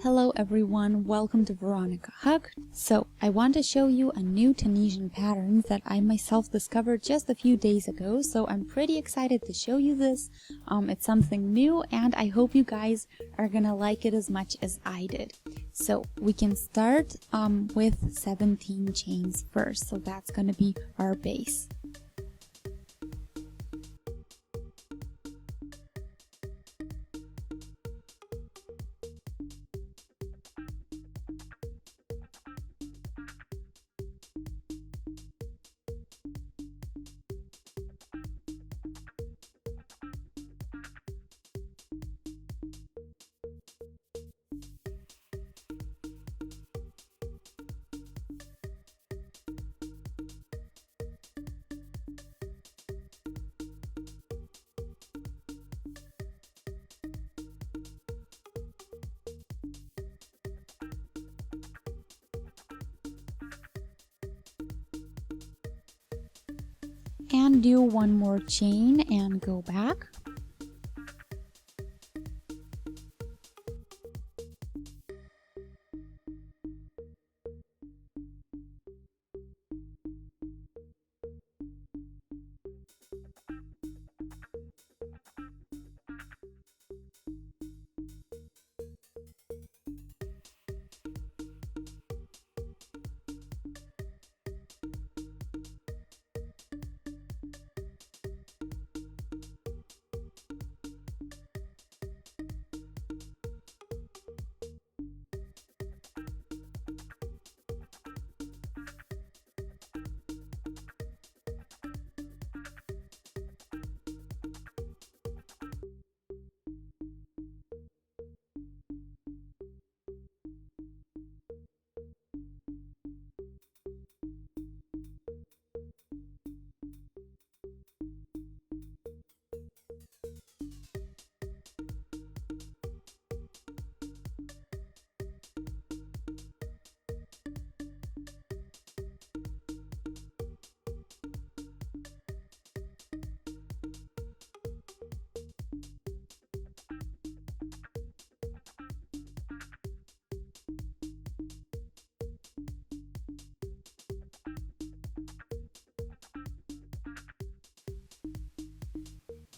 Hello everyone, welcome to Veronika Hug. So I want to show you a new Tunisian pattern that I myself discovered just a few days ago, so I'm pretty excited to show you this. It's something new and I hope you guys are gonna like it as much as I did. So we can start with 17 chains first, so that's gonna be our base. And do one more chain and go back.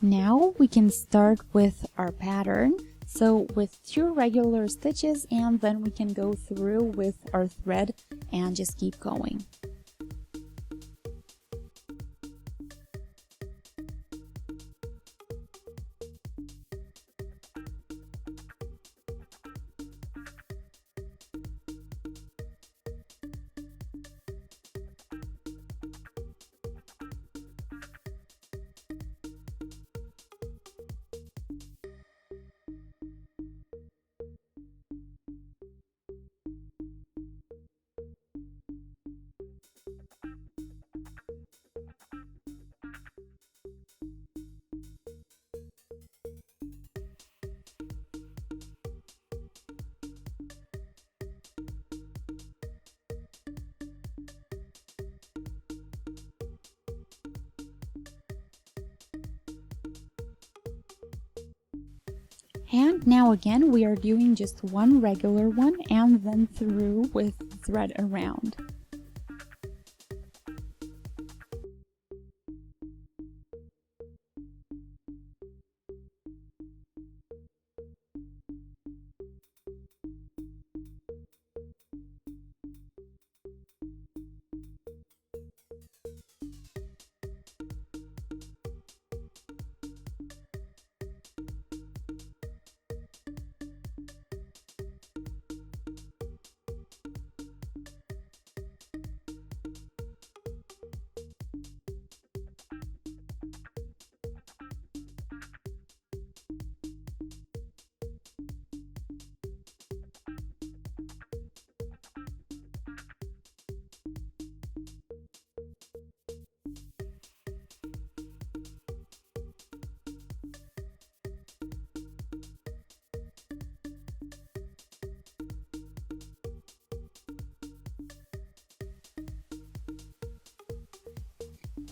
Now we can start with our pattern, so with 2 regular stitches, and then we can go through with our thread and just keep going. And now again we are doing just one regular one and then through with thread around.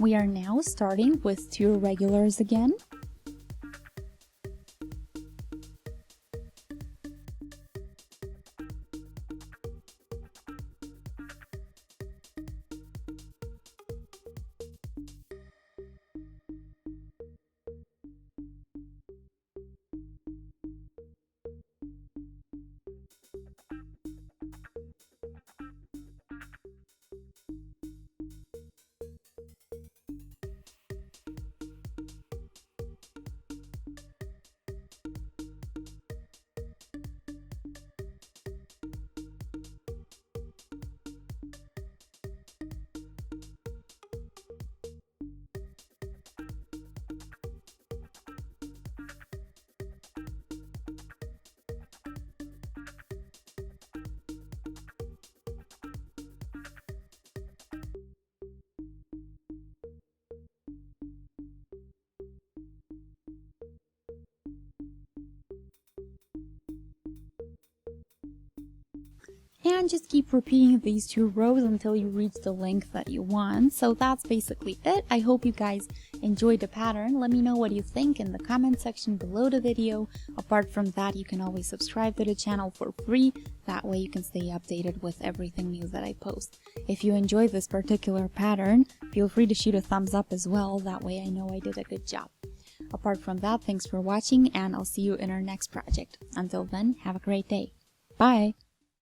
We are now starting with 2 regulars again. and just keep repeating these 2 rows until you reach the length that you want. So that's basically it. I hope you guys enjoyed the pattern. Let me know what you think in the comment section below the video. Apart from that, you can always subscribe to the channel for free. That way you can stay updated with everything new that I post. If you enjoyed this particular pattern, feel free to shoot a thumbs up as well. That way I know I did a good job. Apart from that, thanks for watching, and I'll see you in our next project. Until then, have a great day. Bye!